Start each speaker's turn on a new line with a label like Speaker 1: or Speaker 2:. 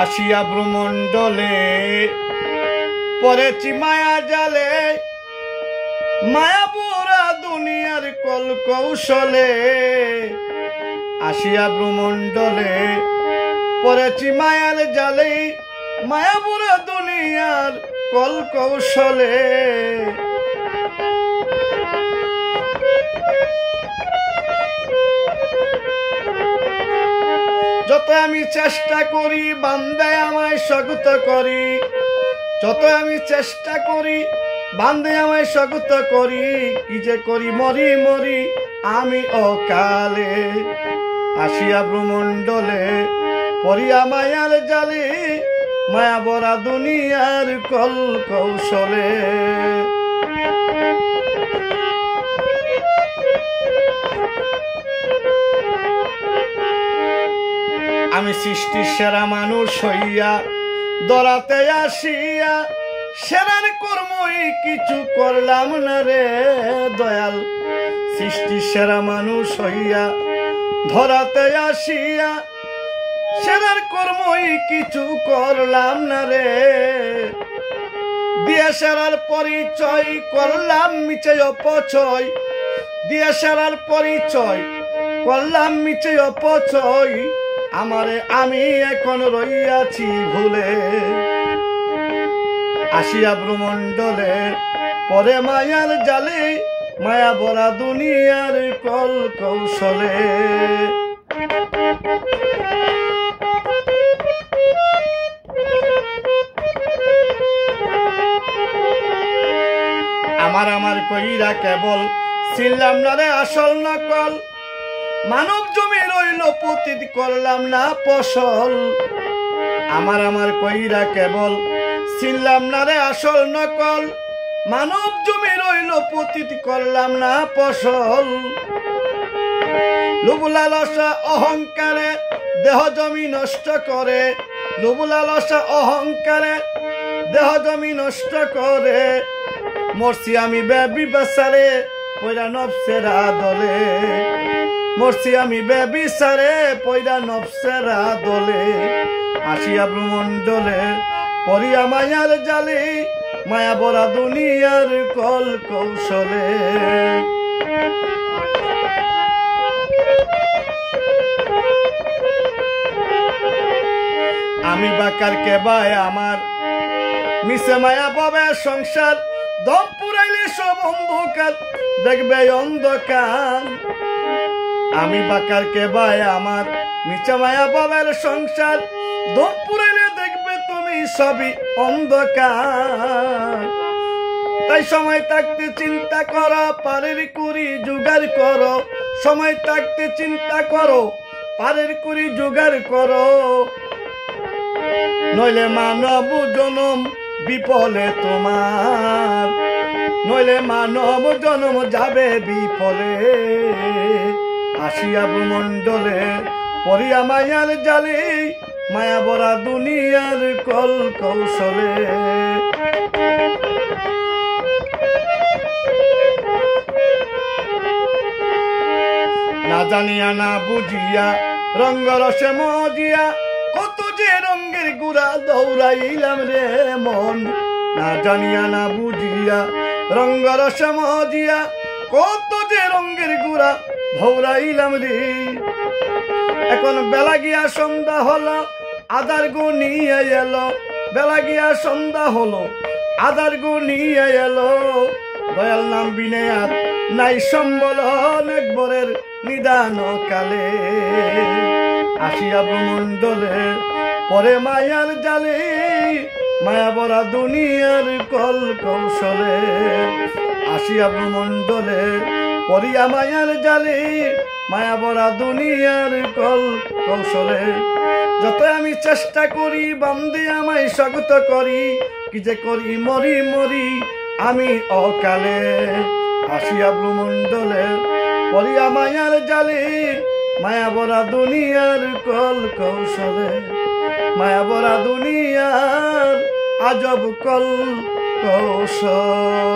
Speaker 1: আসিয়া ভ্রমণ্ডলে পড়েছি মায়া জালে, মায়া বুড়া দুনিয়ার কল কৌশলে। আসিয়া ভ্রমণ্ডলে পড়েছি মায়ার জালে, মায়া বুড়া দুনিয়ার কল কৌশলে। যত আমি চেষ্টা করি বান্দে আমায় স্বাগত করি, যত আমি চেষ্টা করি বান্দে আমায় স্বাগত করি, কি যে করি মরি মরি আমি অকালে। আসিয়া ভ্রমণ্ডলে পড়িয়া মায়ার জালে, মায়া ভরা দুনিয়ার কল কৌশলে। আমি সৃষ্টির সেরা মানুষ হইয়া ধরাতে আসিয়া, সেরার কর্মই কিছু করলাম না রে দয়াল। সৃষ্টির সেরা মানুষ হইয়া ধরাতে আসিয়া, সেরার কর্মই কিছু করলাম না রে। দিয়ে সেরার পরিচয় করলাম মিছে অপচয়, দিয়ে সেরার পরিচয় করলাম মিছে অপচয়। আমারে আমি এখন রইয়াছি ভুলে। আসিয়া ভ্রমণ্ডলে পরে মায়ার জালে, মায়া ভরা দুনিয়ার কল কৌশলে। আমার আমার কইরা কেবল ছিলাম না রে আসল নকল, মানব জমি রইল পতিত করলাম না ফসল। আমার আমার কইরা কেবল ছিলাম না রে আসল নকল, মানব জমি রইল পতিত করলাম না ফসল। লোভ লালসা অহংকারে দেহ জমি নষ্ট করে, লোভ লালসা অহংকারে দেহ জমি নষ্ট করে। মরছি আমি ব্যভিচারে পয়রা নফসের আদলে, মরছি আমি ব্যভিচারে পয়রা নফসের আদলে। আসিয়া ভ্রমণ্ডলে পড়িয়া মায়ার জালে, মায়া ভরা দুনিয়ার কল কৌশলে। আমি বাকার কে ভাই আমার মিশে মায়া পাবে সংসার, দম পুরাইলে সব অন্ধকার দেখবে অন্ধকার। আমি বাকার কে ভাই আমার মিছে মায়া পাবের সংসার, দম পুরাইলে দেখবে তুমি সবই অন্ধকার। তাই সময় থাকতে চিন্তা করো পারের কুড়ি জোগাড় করো, সময় থাকতে চিন্তা করো পারের কুড়ি জোগাড় করো। নইলে মানব জনম বিফলে তোমার, নইলে মানব জনম যাবে বিফলে। আসিয়া ভ্রমণ্ডলে পড়িয়া মায়ার জালে, মায়া ভরা দুনিয়ার কল কৌশলে। না জানিয়া না বুঝিয়া রঙ্গরসে মজিয়া, কত যে রঙের গুড়া দৌড়াইলাম রে মন। না জানিয়া না বুঝিয়া রঙ্গরসে মজিয়া, কত যে রঙের গুড়া দৌড়াইলাম রে। এখন বেলা গিয়া সন্ধ্যা হলো আধার গুনিয়ে এলো, বেলা গিয়া সন্ধ্যা হলো আধার গুনিয়ে এলো। দয়াল নাম বিনে আর নাই সম্বল একবরের নিদান কালে। আসিয়া ভ্রমণ্ডলে পরে মায়ার জালে, মায়া ভরা দুনিয়ার কল কৌশলে। আসিয়া ভ্রমণ্ডলে পড়িয়া মায়ার জালে, মায়া ভরা দুনিয়ার কল কৌশলে। যত আমি চেষ্টা করি বান্দে আমায় স্বাগত করি, কি যে করি মরি মরি আমি অকালে। আসিয়া ভ্রমণ্ডলে পড়িয়া মায়ার জালে, মায়া ভরা দুনিয়ার কল কৌশলে। মায়া ভরা দুনিয়ার আজব কল কৌশলে।